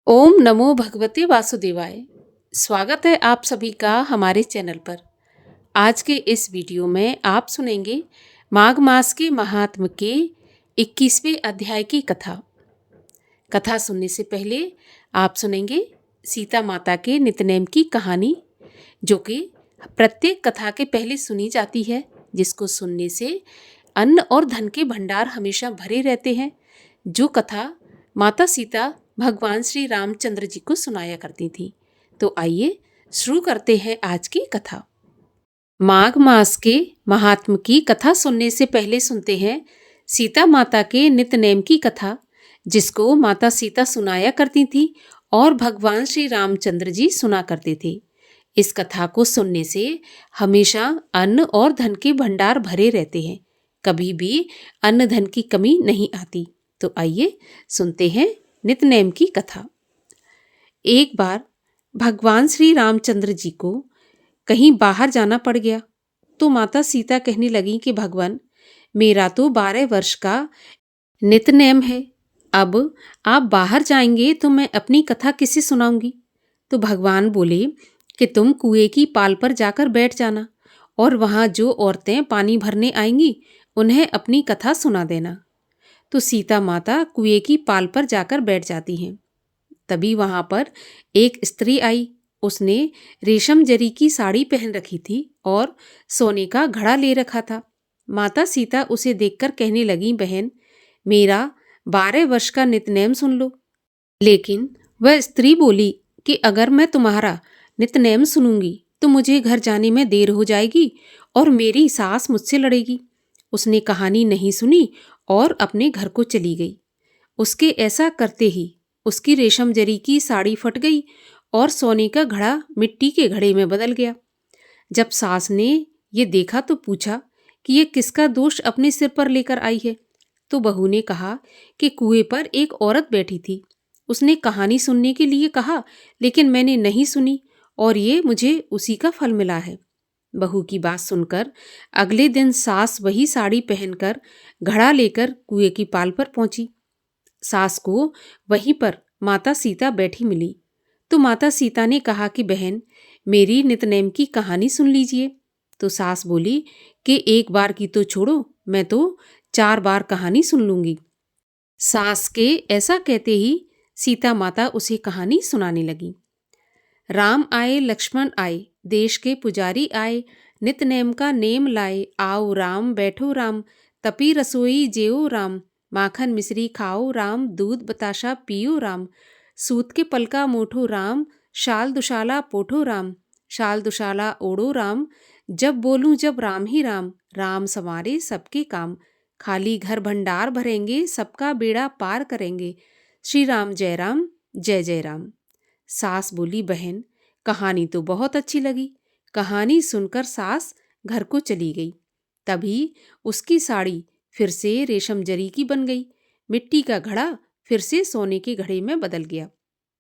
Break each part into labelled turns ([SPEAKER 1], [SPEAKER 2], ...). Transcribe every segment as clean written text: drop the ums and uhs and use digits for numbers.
[SPEAKER 1] ओम नमो भगवते वासुदेवाय। स्वागत है आप सभी का हमारे चैनल पर। आज के इस वीडियो में आप सुनेंगे माघ मास के महात्म के 21वें अध्याय की कथा। कथा सुनने से पहले आप सुनेंगे सीता माता के नितनेम की कहानी, जो कि प्रत्येक कथा के पहले सुनी जाती है, जिसको सुनने से अन्न और धन के भंडार हमेशा भरे रहते हैं। जो कथा माता सीता भगवान श्री रामचंद्र जी को सुनाया करती थी। तो आइए शुरू करते हैं आज की कथा। माघ मास के महात्म की कथा सुनने से पहले सुनते हैं सीता माता के नितनेम की कथा, जिसको माता सीता सुनाया करती थी और भगवान श्री रामचंद्र जी सुना करते थे। इस कथा को सुनने से हमेशा अन्न और धन के भंडार भरे रहते हैं, कभी भी अन्न धन की कमी नहीं आती। तो आइए सुनते हैं नितनेम की कथा। एक बार भगवान श्री रामचंद्र जी को कहीं बाहर जाना पड़ गया, तो माता सीता कहने लगी कि भगवान, मेरा तो 12 वर्ष का नितनेम है, अब आप बाहर जाएंगे तो मैं अपनी कथा किसे सुनाऊंगी। तो भगवान बोले कि तुम कुएं की पाल पर जाकर बैठ जाना और वहां जो औरतें पानी भरने आएंगी उन्हें अपनी कथा सुना देना। तो सीता माता कुएं की पाल पर जाकर बैठ जाती हैं। तभी वहां पर एक स्त्री आई। उसने रेशम जरी की साड़ी पहन रखी थी और सोने का घड़ा ले रखा था। माता सीता उसे देखकर कहने लगी, बहन, मेरा 12 वर्ष का नितनेम सुन लो। लेकिन वह स्त्री बोली कि अगर मैं तुम्हारा नितनेम सुनूंगी तो मुझे घर जाने में देर हो जाएगी और मेरी सास मुझसे लड़ेगी। उसने कहानी नहीं सुनी और अपने घर को चली गई। उसके ऐसा करते ही उसकी रेशम जरी की साड़ी फट गई और सोने का घड़ा मिट्टी के घड़े में बदल गया। जब सास ने ये देखा तो पूछा कि ये किसका दोष अपने सिर पर लेकर आई है। तो बहू ने कहा कि कुएं पर एक औरत बैठी थी, उसने कहानी सुनने के लिए कहा, लेकिन मैंने नहीं सुनी और ये मुझे उसी का फल मिला है। बहू की बात सुनकर अगले दिन सास वही साड़ी पहनकर घड़ा लेकर कुएं की पाल पर पहुंची। सास को वहीं पर माता सीता बैठी मिली। तो माता सीता ने कहा कि बहन, मेरी नितनेम की कहानी सुन लीजिए। तो सास बोली कि एक बार की तो छोड़ो, मैं तो 4 बार कहानी सुन लूंगी। सास के ऐसा कहते ही सीता माता उसे कहानी सुनाने लगी। राम आए लक्ष्मण आए, देश के पुजारी आए, नितनेम का नेम लाए, आओ राम बैठो राम, तपी रसोई जेओ राम, माखन मिश्री खाओ राम, दूध बताशा पियो राम, सूत के पलका मोठो राम, शाल दुशाला पोठो राम, शाल दुशाला ओढ़ो राम, जब बोलूं जब राम ही राम, राम संवारे सबके काम, खाली घर भंडार भरेंगे, सबका बेड़ा पार करेंगे, श्री राम जय राम जय जय राम। सास बोली, बहन, कहानी तो बहुत अच्छी लगी। कहानी सुनकर सास घर को चली गई। तभी उसकी साड़ी फिर से रेशम जरी की बन गई, मिट्टी का घड़ा फिर से सोने के घड़े में बदल गया।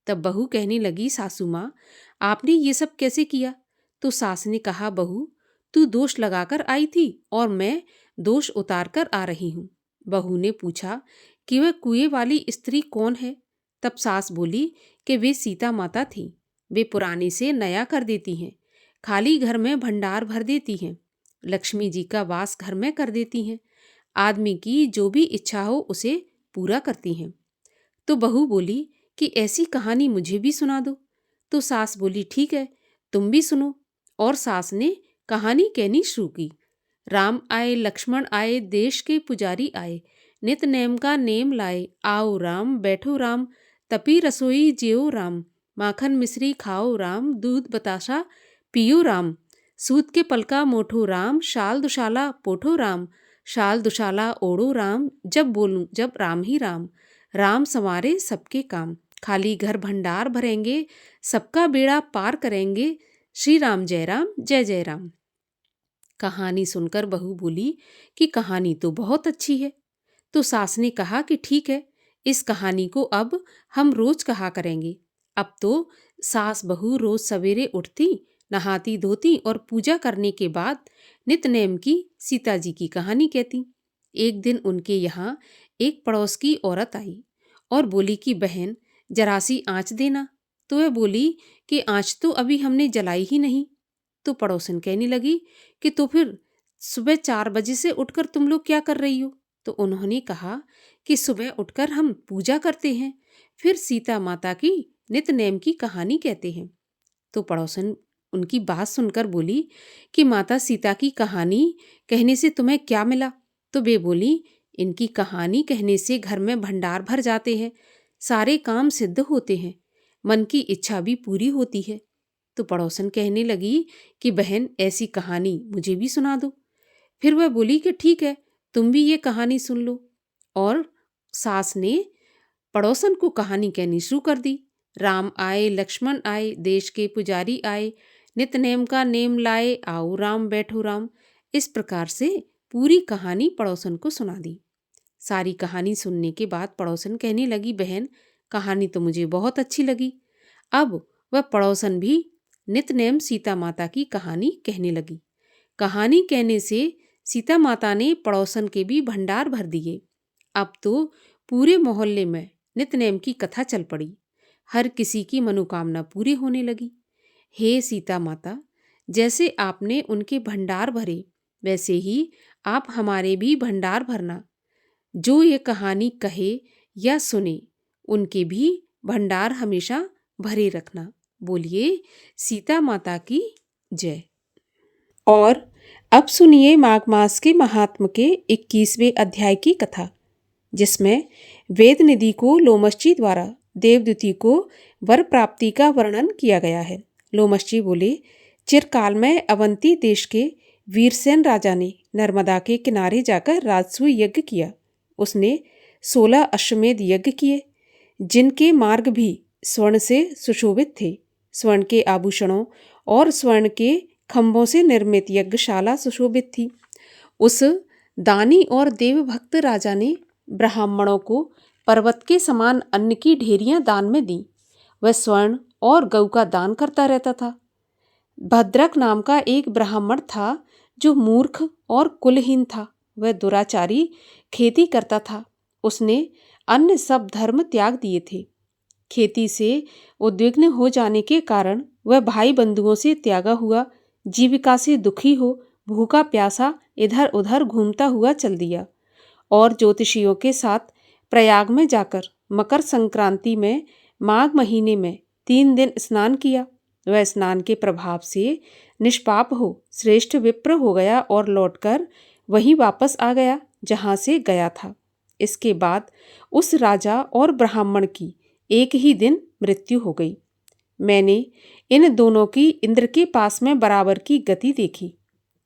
[SPEAKER 1] तब बहू कहने लगी, सासू माँ, आपने ये सब कैसे किया? तो सास ने कहा, बहू, तू दोष लगाकर आई थी और मैं दोष उतार कर आ रही हूँ। बहू ने पूछा कि वह कुएं वाली स्त्री कौन है? तब सास बोली कि वे सीता माता थी। वे पुराने से नया कर देती हैं, खाली घर में भंडार भर देती हैं, लक्ष्मी जी का वास घर में कर देती हैं, आदमी की जो भी इच्छा हो उसे पूरा करती हैं। तो बहू बोली कि ऐसी कहानी मुझे भी सुना दो। तो सास बोली, ठीक है, तुम भी सुनो। और सास ने कहानी कहनी शुरू की। राम आए लक्ष्मण आए, देश के पुजारी आए, नित नेम का नेम लाए, आओ राम बैठो राम, तपी रसोई जेओ राम, माखन मिश्री खाओ राम, दूध बताशा पियो राम, सूत के पलका मोठो राम, शाल दुशाला पोठो राम, शाल दुशाला ओढ़ो राम, जब बोलूं जब राम ही राम, राम संवारे सबके काम, खाली घर भंडार भरेंगे, सबका बेड़ा पार करेंगे, श्री राम जय जय राम। कहानी सुनकर बहू बोली कि कहानी तो बहुत अच्छी है। तो सास ने कहा कि ठीक है, इस कहानी को अब हम रोज कहा करेंगे। अब तो सास बहू रोज सवेरे उठती, नहाती धोती और पूजा करने के बाद नितनेम की सीता जी की कहानी कहती। एक दिन उनके यहाँ एक पड़ोस की औरत आई और बोली कि बहन, जरा सी आँच देना। तो वह बोली कि आँच तो अभी हमने जलाई ही नहीं। तो पड़ोसन कहने लगी कि तो फिर सुबह 4 बजे से उठकर तुम लोग क्या कर रही हो? तो उन्होंने कहा कि सुबह उठकर हम पूजा करते हैं, फिर सीता माता की नित नेम की कहानी कहते हैं। तो पड़ोसन उनकी बात सुनकर बोली कि माता सीता की कहानी कहने से तुम्हें क्या मिला? तो वे बोली, इनकी कहानी कहने से घर में भंडार भर जाते हैं, सारे काम सिद्ध होते हैं, मन की इच्छा भी पूरी होती है। तो पड़ोसन कहने लगी कि बहन ऐसी कहानी मुझे भी सुना दो। फिर वह बोली कि ठीक है, तुम भी ये कहानी सुन लो। और सास ने पड़ोसन को कहानी कहनी शुरू कर दी। राम आए लक्ष्मण आए, देश के पुजारी आए, नित नेम का नेम लाए, आओ राम बैठो राम। इस प्रकार से पूरी कहानी पड़ोसन को सुना दी। सारी कहानी सुनने के बाद पड़ोसन कहने लगी, बहन कहानी तो मुझे बहुत अच्छी लगी। अब वह पड़ोसन भी नित नेम सीता माता की कहानी कहने लगी। कहानी कहने से सीता माता ने पड़ोसन के भी भंडार भर दिए। अब तो पूरे मोहल्ले में नितनेम की कथा चल पड़ी। हर किसी की मनोकामना पूरी होने लगी। हे सीता माता, जैसे आपने उनके भंडार भरे, वैसे ही आप हमारे भी भंडार भरना। जो ये कहानी कहे या सुने, उनके भी भंडार हमेशा भरे रखना। बोलिए सीता माता की जय। और अब सुनिए माघ मास के महात्म के 21वें अध्याय की कथा, जिसमें वेद निधि को लोमशी द्वारा देवदूती को वर प्राप्ति का वर्णन किया गया है। लोमशी बोले, चिरकाल में अवंती देश के वीरसेन राजा ने नर्मदा के किनारे जाकर राजसूय यज्ञ किया। उसने 16 अश्वमेध यज्ञ किए, जिनके मार्ग भी स्वर्ण से सुशोभित थे। स्वर्ण के आभूषणों और स्वर्ण के खंभों से निर्मित यज्ञशाला सुशोभित थी। उस दानी और देवभक्त राजा ने ब्राह्मणों को पर्वत के समान अन्न की ढेरियां दान में दी। वह स्वर्ण और गऊ का दान करता रहता था। भद्रक नाम का एक ब्राह्मण था जो मूर्ख और कुलहीन था। वह दुराचारी खेती करता था। उसने अन्य सब धर्म त्याग दिए थे। खेती से उद्विग्न हो जाने के कारण वह भाई बंधुओं से त्यागा हुआ, जीविका से दुखी हो, भूखा प्यासा इधर उधर घूमता हुआ चल दिया और ज्योतिषियों के साथ प्रयाग में जाकर मकर संक्रांति में माघ महीने में 3 दिन स्नान किया। वह स्नान के प्रभाव से निष्पाप हो श्रेष्ठ विप्र हो गया और लौटकर वहीं वापस आ गया जहाँ से गया था। इसके बाद उस राजा और ब्राह्मण की एक ही दिन मृत्यु हो गई। मैंने इन दोनों की इंद्र के पास में बराबर की गति देखी।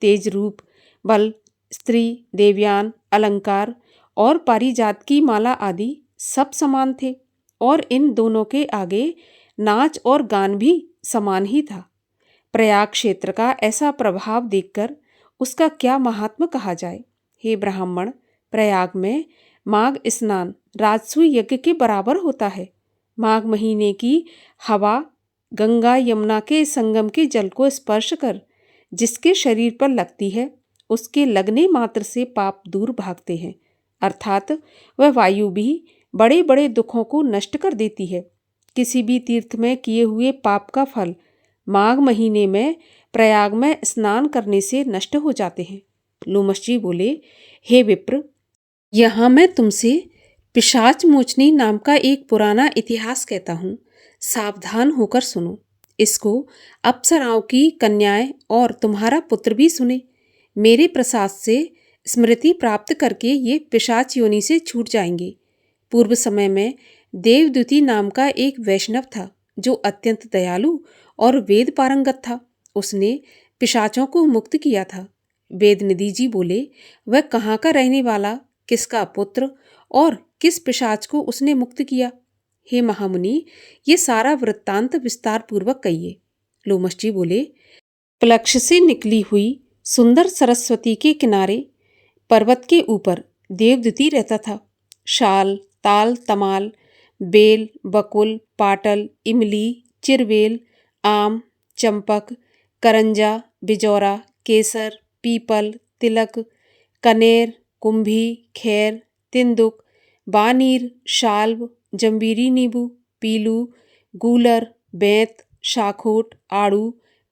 [SPEAKER 1] तेज रूप, बल, स्त्री, देवयान, अलंकार और पारिजात की माला आदि सब समान थे और इन दोनों के आगे नाच और गान भी समान ही था। प्रयाग क्षेत्र का ऐसा प्रभाव देखकर उसका क्या महात्म कहा जाए। हे ब्राह्मण, प्रयाग में माघ स्नान राजसूय यज्ञ के बराबर होता है। माघ महीने की हवा गंगा यमुना के संगम के जल को स्पर्श कर जिसके शरीर पर लगती है, उसके लगने मात्र से पाप दूर भागते हैं। अर्थात वह वायु भी बड़े बड़े दुखों को नष्ट कर देती है। किसी भी तीर्थ में किए हुए पाप का फल माघ महीने में प्रयाग में स्नान करने से नष्ट हो जाते हैं। लोमशी बोले, हे विप्र, यहाँ मैं तुमसे पिशाच मोचनी नाम का एक पुराना इतिहास कहता हूँ। सावधान होकर सुनो। इसको अप्सराओं की कन्याएं और तुम्हारा पुत्र भी सुने। मेरे प्रसाद से स्मृति प्राप्त करके ये पिशाच योनि से छूट जाएंगे। पूर्व समय में देवदूती नाम का एक वैष्णव था जो अत्यंत दयालु और वेद पारंगत था। उसने पिशाचों को मुक्त किया था। वेदनिधि जी बोले, वह कहाँ का रहने वाला, किसका पुत्र और किस पिशाच को उसने मुक्त किया? हे महामुनि, ये सारा वृत्तांत विस्तार पूर्वक कहिए। लोमशी बोले, प्लक्ष से निकली हुई सुंदर सरस्वती के किनारे पर्वत के ऊपर देवदूती रहता था। शाल, ताल, तमाल, बेल, बकुल, पाटल, इमली, चिरवेल, आम, चंपक, करंजा, बिजौरा, केसर, पीपल, तिलक, कनेर, कुंभी, खैर, तिंदुक, बानीर, शाल्व, जंबीरी नींबू, पीलू, गूलर, बेंत, शाखोट, आड़ू,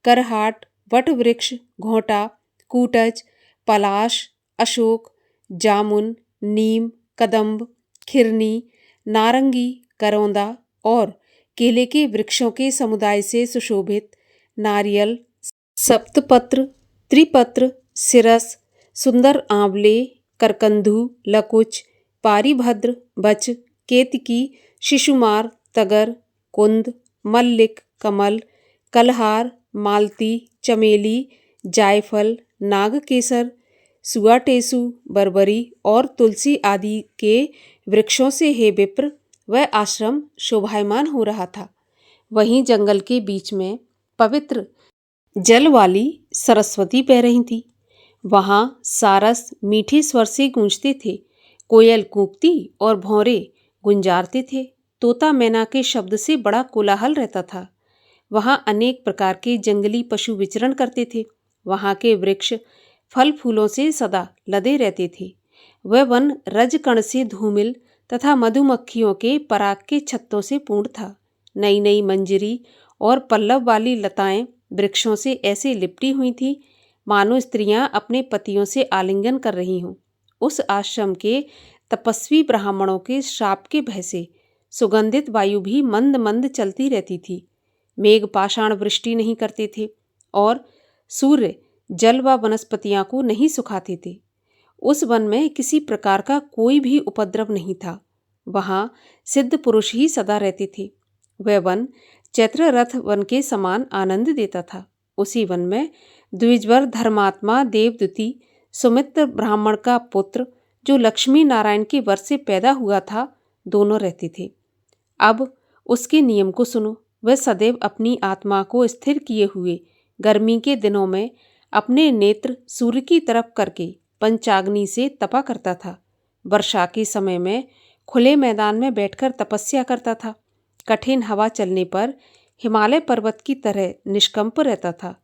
[SPEAKER 1] करहाट, वटवृक्ष, घोंटा, कूटज, पलाश, अशोक, जामुन, नीम, कदम्ब, खिरनी, नारंगी, करौंदा और केले के वृक्षों के समुदाय से सुशोभित नारियल, सप्तपत्र, त्रिपत्र, सिरस, सुंदर आंवले, करकंधु, लकुच, पारिभद्र, बच, केतकी, शिशुमार, तगर, कुंद, मल्लिक, कमल, कलहार, मालती, चमेली, जायफल, नागकेसर, सुआटेसु, बरबरी और तुलसी आदि के वृक्षों से हे विप्र वह आश्रम शोभायमान हो रहा था। वहीं जंगल के बीच में पवित्र जल वाली सरस्वती बह रही थी। वहाँ सारस मीठे स्वर से गूंजते थे, कोयल कूकती और भौरे गुंजारते थे। तोता मैना के शब्द से बड़ा कोलाहल रहता था। वहाँ अनेक प्रकार के जंगली पशु विचरण करते थे। वहाँ के वृक्ष फल फूलों से सदा लदे रहते थे। वह वन रजकण से धूमिल तथा मधुमक्खियों के पराग के छत्तों से पूर्ण था। नई नई मंजरी और पल्लव वाली लताएं वृक्षों से ऐसे लिपटी हुई थी मानो स्त्रियां अपने पतियों से आलिंगन कर रही हों। उस आश्रम के तपस्वी ब्राह्मणों के श्राप के भय से सुगंधित वायु भी मंद मंद चलती रहती थी। मेघ पाषाण वृष्टि नहीं करते थे और सूर्य जल व वनस्पतियां को नहीं सुखाते थे। उस वन में किसी प्रकार का कोई भी उपद्रव नहीं था। वहाँ सिद्ध पुरुष ही सदा रहते थे। वह वन चैत्र रथ वन के समान आनंद देता था। उसी वन में द्विजवर धर्मात्मा देवदूती सुमित्र ब्राह्मण का पुत्र जो लक्ष्मी नारायण के वर से पैदा हुआ था, दोनों रहते थे। अब उसके नियम को सुनो। वह सदैव अपनी आत्मा को स्थिर किए हुए गर्मी के दिनों में अपने नेत्र सूर्य की तरफ करके पंचाग्नि से तपा करता था। वर्षा के समय में खुले मैदान में बैठकर तपस्या करता था। कठिन हवा चलने पर हिमालय पर्वत की तरह निष्कंप रहता था।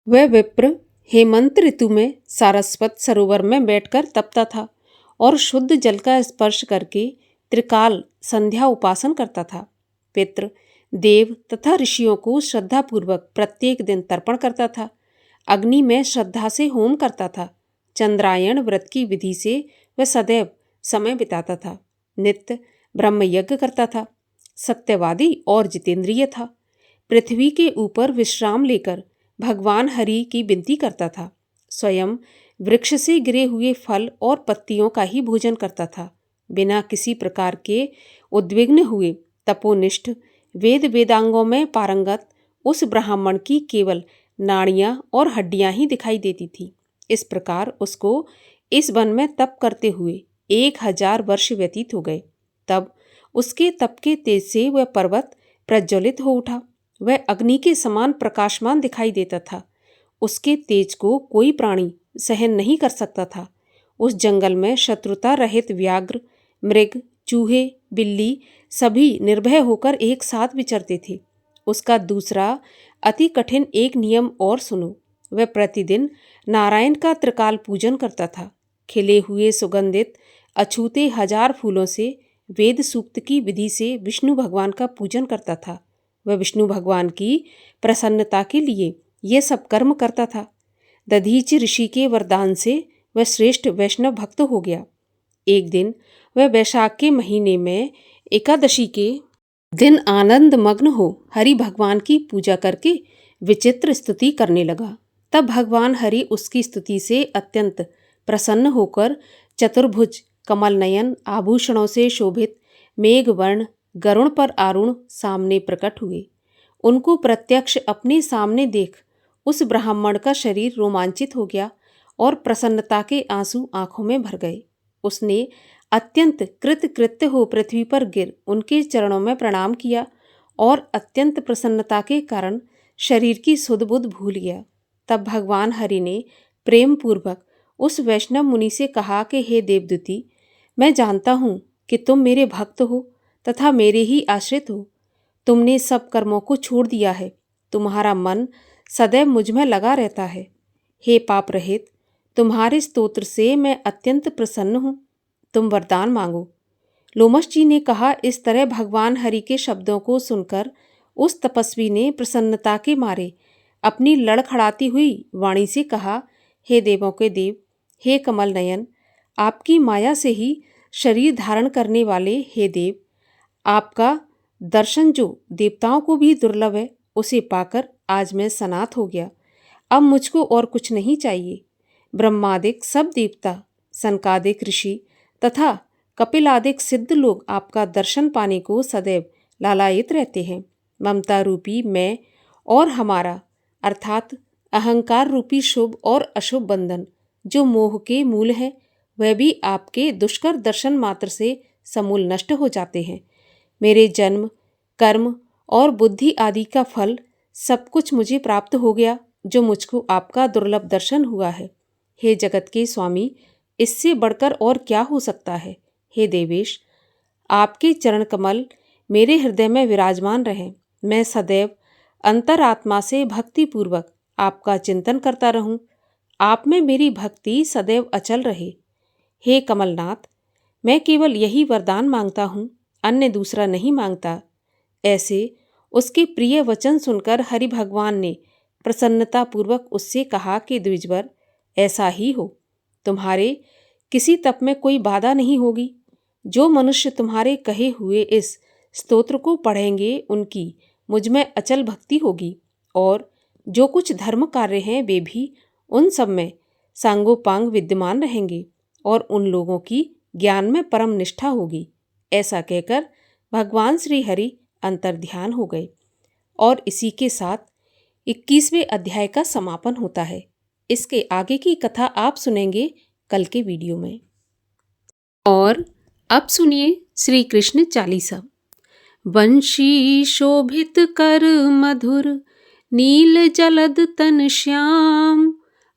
[SPEAKER 1] वह विप्र हेमंत ऋतु में सारस्वत सरोवर में बैठकर तपता था और शुद्ध जल का स्पर्श करके त्रिकाल संध्या उपासन करता था। पितृ, देव तथा ऋषियों को श्रद्धापूर्वक प्रत्येक दिन तर्पण करता था। अग्नि में श्रद्धा से होम करता था। चंद्रायण व्रत की विधि से वह सदैव समय बिताता था। नित्य ब्रह्मयज्ञ करता था। सत्यवादी और जितेंद्रिय था। पृथ्वी के ऊपर विश्राम लेकर भगवान हरि की विनती करता था। स्वयं वृक्ष से गिरे हुए फल और पत्तियों का ही भोजन करता था। बिना किसी प्रकार के उद्विग्न हुए तपोनिष्ठ वेद वेदांगों में पारंगत उस ब्राह्मण की केवल नाड़ियाँ और हड्डियाँ ही दिखाई देती थी। इस प्रकार उसको इस वन में तप करते हुए 1000 वर्ष व्यतीत हो गए। तब उसके तप के तेज से वह पर्वत प्रज्वलित हो उठा। वह अग्नि के समान प्रकाशमान दिखाई देता था। उसके तेज को कोई प्राणी सहन नहीं कर सकता था। उस जंगल में शत्रुता रहित व्याघ्र, मृग, चूहे, बिल्ली सभी निर्भय होकर एक साथ विचरते थे। उसका दूसरा अति कठिन एक नियम और सुनो। वह प्रतिदिन नारायण का त्रिकाल पूजन करता था। खिले हुए सुगंधित अछूते 1000 फूलों से वेद सूक्त की विधि से विष्णु भगवान का पूजन करता था। वह विष्णु भगवान की प्रसन्नता के लिए यह सब कर्म करता था। दधीचि ऋषि के वरदान से वह श्रेष्ठ वैष्णव भक्त हो गया। एक दिन वह वैशाख के महीने में एकादशी के दिन आनंद मग्न हो हरि भगवान की पूजा करके विचित्र स्तुति करने लगा। तब भगवान हरि उसकी स्तुति से अत्यंत प्रसन्न होकर चतुर्भुज, कमल नयन, आभूषणों से शोभित, मेघवर्ण, गरुण पर आरूढ़ सामने प्रकट हुए। उनको प्रत्यक्ष अपने सामने देख उस ब्राह्मण का शरीर रोमांचित हो गया और प्रसन्नता के आंसू आंखों में भर गए। उसने अत्यंत कृतकृत्य हो पृथ्वी पर गिर उनके चरणों में प्रणाम किया और अत्यंत प्रसन्नता के कारण शरीर की सुध बुध भूल गया। तब भगवान हरि ने प्रेम पूर्वक उस वैष्णव मुनि से कहा कि हे देवदूती, मैं जानता हूँ कि तुम मेरे भक्त हो तथा मेरे ही आश्रित हो। तुमने सब कर्मों को छोड़ दिया है। तुम्हारा मन सदैव मुझ में लगा रहता है। हे पाप रहित, तुम्हारे स्तोत्र से मैं अत्यंत प्रसन्न हूँ। तुम वरदान मांगो। लोमश जी ने कहा। इस तरह भगवान हरि के शब्दों को सुनकर उस तपस्वी ने प्रसन्नता के मारे अपनी लड़खड़ाती हुई वाणी से कहा, हे देवों के देव, हे कमल नयन, आपकी माया से ही शरीर धारण करने वाले हे देव, आपका दर्शन जो देवताओं को भी दुर्लभ है, उसे पाकर आज मैं सनाथ हो गया। अब मुझको और कुछ नहीं चाहिए। ब्रह्मादिक सब देवता, सनकादिक ऋषि तथा कपिलादिक सिद्ध लोग आपका दर्शन पाने को सदैव लालायित रहते हैं। ममता रूपी मैं और हमारा अर्थात अहंकार रूपी शुभ और अशुभ बंधन जो मोह के मूल है, वह भी आपके दुष्कर दर्शन मात्र से समूल नष्ट हो जाते हैं। मेरे जन्म, कर्म और बुद्धि आदि का फल सब कुछ मुझे प्राप्त हो गया, जो मुझको आपका दुर्लभ दर्शन हुआ है। हे जगत के स्वामी, इससे बढ़कर और क्या हो सकता है। हे देवेश, आपके चरण कमल मेरे हृदय में विराजमान रहें। मैं सदैव अंतरात्मा से भक्ति पूर्वक आपका चिंतन करता रहूं। आप में मेरी भक्ति सदैव अचल रहे। हे कमलनाथ, मैं केवल यही वरदान मांगता हूँ, अन्य दूसरा नहीं मांगता। ऐसे उसके प्रिय वचन सुनकर हरि भगवान ने प्रसन्नतापूर्वक उससे कहा कि द्विजवर, ऐसा ही हो। तुम्हारे किसी तप में कोई बाधा नहीं होगी। जो मनुष्य तुम्हारे कहे हुए इस स्तोत्र को पढ़ेंगे, उनकी मुझ में अचल भक्ति होगी, और जो कुछ धर्म कार्य हैं वे भी उन सब में सांगोपांग विद्यमान रहेंगे, और उन लोगों की ज्ञान में परम निष्ठा होगी। ऐसा कहकर भगवान श्री हरि अंतर्ध्यान हो गए, और इसी के साथ 21वें अध्याय का समापन होता है। इसके आगे की कथा आप सुनेंगे कल के वीडियो में। और अब सुनिए श्री कृष्ण चालीसा। वंशी शोभित कर मधुर, नील जलद तन श्याम,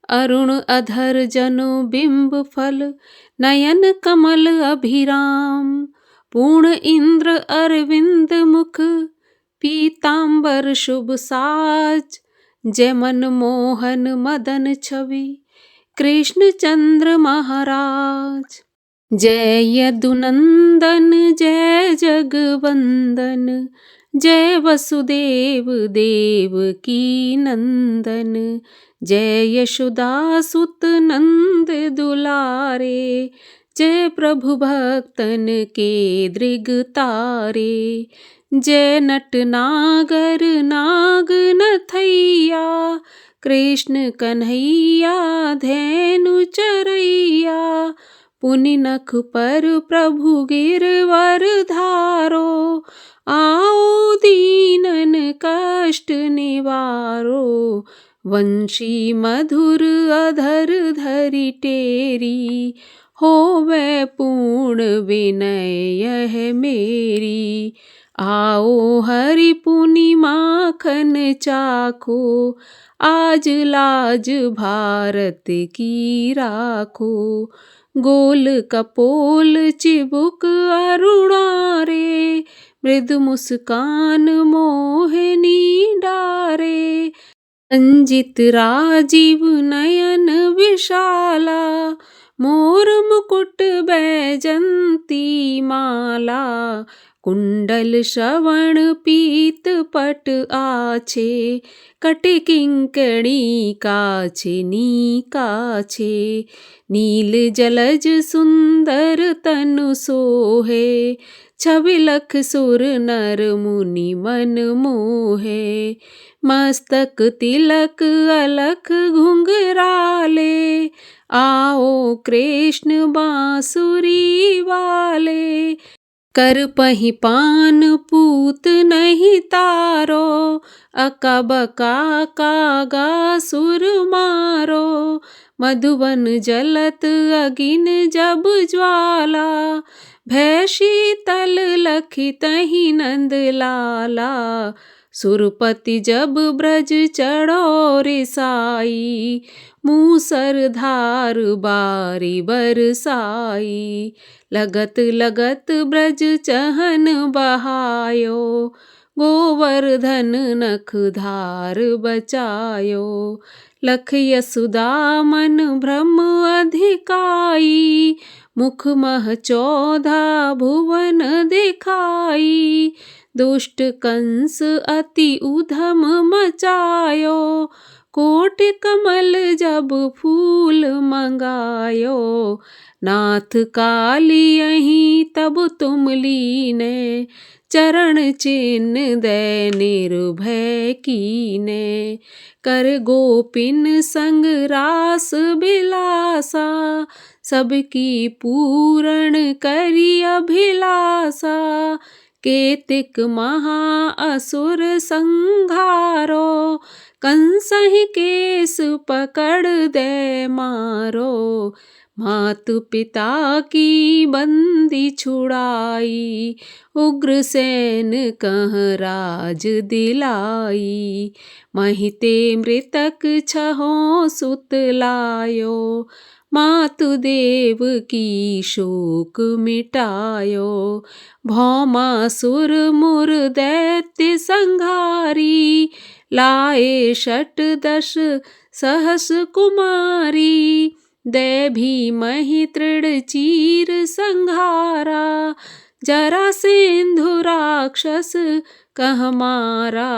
[SPEAKER 1] अरुण अधर जनु बिंब फल, नयन कमल अभिराम, पूर्ण इंद्र अरविंद मुख, पीतांबर शुभ साज, जय मन मोहन मदन छवि, कृष्ण चंद्र महाराज। जय यदुनंदन जय जगवंदन, जय वसुदेव देव की नंदन, जय यशोदा सुत नंद दुलारे, जय प्रभु भक्तन के दृग तारे, जय नट नागर नाग नथैया, कृष्ण कन्हैया धेनु चरैया, पुनि नख पर प्रभु गिरवर धारो, आओ दीनन कष्ट निवारो, वंशी मधुर अधर धरि टेरी, होवे पूर्ण विनय यह मेरी, आओ हरि पुनि माखन चाखो, आज लाज भारत की राखो, गोल कपोल चिबुक अरुणारे, मृदु मुस्कान मोहिनी डारे, रंजित राजीव नयन विशाला, मोर मुकुट बैजंती माला, कुंडल श्रवण पीत पट आछे, कटि किंकणी काछे नी काछे, नील जलज सुंदर तनु सोहे, छवि लख सुर नर मुनि मन मोहे, मस्तक तिलक अलख घुंघराले, आओ कृष्ण बांसुरी वाले, कर पही पान पूत नहीं तारो, अकबका कागा सुर मारो, मधुवन जलत अगिन जब ज्वाला, भय शीतल लखी तही नंद लाला, सुरपति जब ब्रज चढ़ो रिसाई, मूसर धार बारी बरसाई, लगत लगत ब्रज चहन बहायो, गोवर्धन नखधार बचायो। लख यशोदा मन भ्रम अधिकाई, मुख मह 14 भुवन दिखाई। दुष्ट कंस अति उधम मचायो, कोटि कमल जब फूल मंगायो। नाथ काली यहीं तब तुम लीने, चरण चिन्ह दे निर्भय कीने। कर गोपिन संग रास बिलासा, सबकी पूर्ण करी अभिलाषा। केतिक महा असुर संघारो, कंसहि केस पकड़ दे मारो। मातु पिता की बंदी छुड़ाई, उग्रसेन कह राज दिलाई। महिते मृतक छहों सुत लायो, मातु देव की शोक मिटायो। भौमासुर मुर दैत्य संघारी, लाए 68 सहस कुमारी। दे भीमहि तृण चीर संघारा, जरासेंधु राक्षस कह मारा।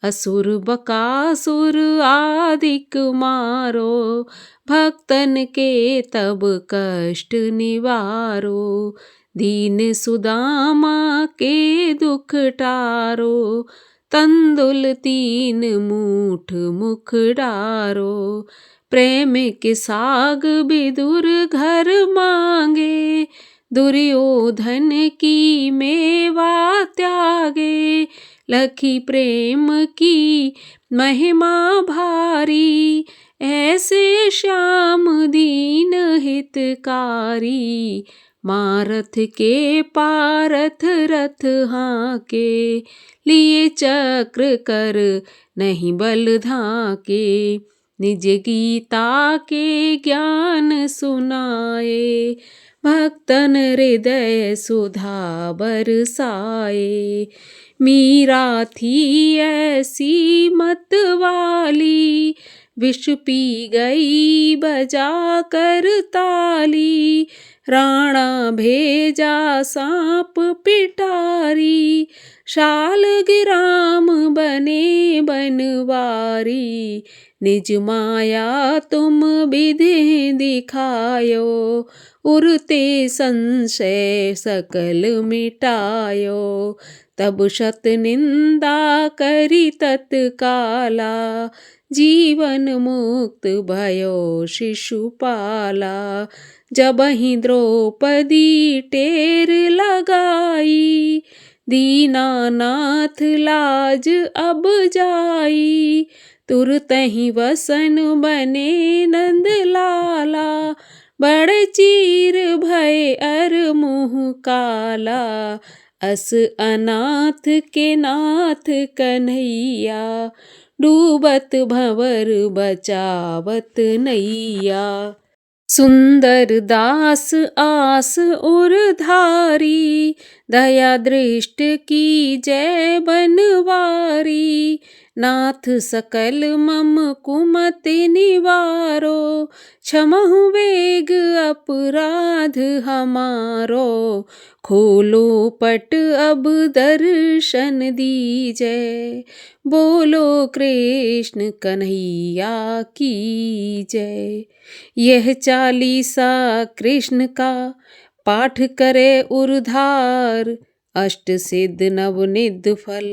[SPEAKER 1] असुर बकासुर आदिक मारो, भक्तन के तब कष्ट निवारो। दीन सुदामा के दुख टारो, तंदुल 3 मूठ मुख डारो। प्रेम के साग विदुर घर मांगे, दुर्योधन की मेवा त्यागे। लखी प्रेम की महिमा भारी, ऐसे श्याम दीन हितकारी। मारथ के पारथ रथ हाके, लिए चक्र कर नहीं बल धाके। निज गीता के ज्ञान सुनाए, भक्तन हृदय सुधा बरसाए। मीरा थी ऐसी मत वाली, विष पी गई बजा कर ताली। राणा भेजा सांप पिटारी, शालग्राम बने बनवारी। निज माया तुम विधि दिखायो, उरते संशय सकल मिटायो। तब शत निंदा करी तत्काला, जीवन मुक्त भयो शिशुपाला। जबहि द्रौपदी टेर लगाई, दीनानाथ लाज अब जाई। तुरतहि वसन बने नंद लाला, बड़ चीर भय अर मुँह काला। अस अनाथ के नाथ कन्हैया, डूबत भंवर बचावत नैया। सुंदर दास आस उरधारी, दया दृष्ट की जय बनवारी। नाथ सकल मम कुमति निवारो, क्षमहु वेग अपराध हमारो। खोलो पट अब दर्शन दीजै, बोलो कृष्ण कन्हैया की जय। यह 40 कृष्ण का पाठ करे उरधार, अष्ट सिद्ध नवनिध फल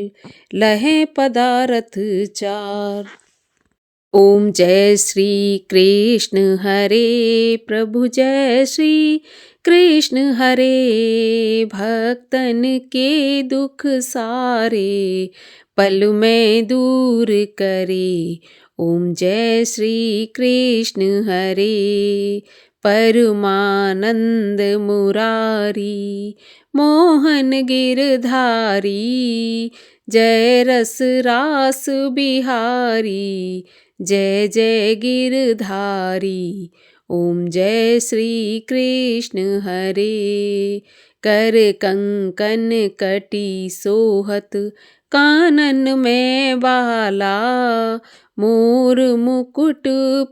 [SPEAKER 1] लहें पदारथ 4। ओम जय श्री कृष्ण हरे प्रभु जय श्री कृष्ण हरे। भक्तन के दुख सारे पल में दूर करे। ओम जय श्री कृष्ण हरे। परमानंद मुरारी मोहन गिरधारी, जय रस रास बिहारी, जय जय गिरधारी। ओम जय श्री कृष्ण हरे। कर कंकन कटी सोहत कानन में बाला, मोर मुकुट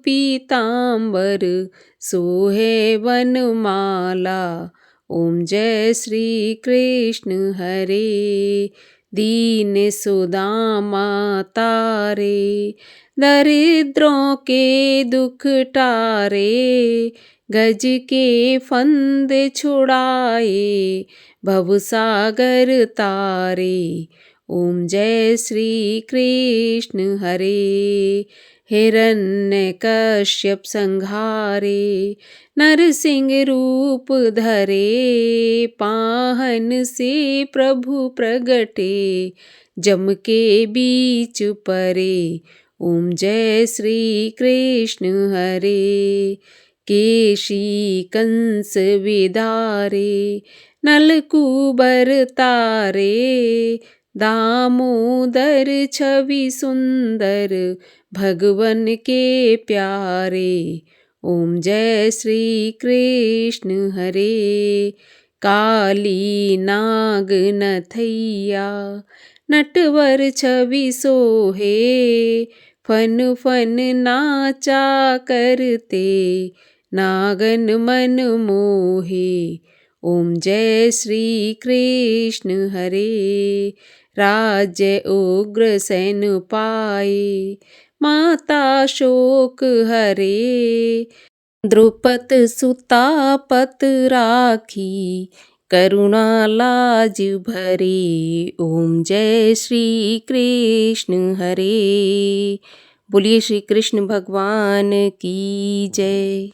[SPEAKER 1] पीतांबर, सोहे वनमाला। ओम जय श्री कृष्ण हरे, दीन सुदामा तारे, दरिद्रों के दुख टारे, गज के फंद छुड़ाए, भवसागर तारे। ओम जय श्री कृष्ण हरे, हिरण्यकश्यप संहारे, नरसिंह रूप धरे, पाहन से प्रभु प्रगटे, जम के बीच परे। ओम जय श्री कृष्ण हरे, केशी कंस विदारे, नलकूबर तारे, दामोदर छवि सुंदर, भगवन के प्यारे। ओम जय श्री कृष्ण हरे, काली नाग नथैया, नटवर छवि सोहे, फन फन नाचा करते, नागन मन मोहे। ओम जय श्री कृष्ण हरे, राज्य उग्रसेन पाए, माता शोक हरे, द्रुपद सुता पत राखी, करुणा लाज भरे। ओम जय श्री कृष्ण हरे। बोलिए श्री कृष्ण भगवान की जय।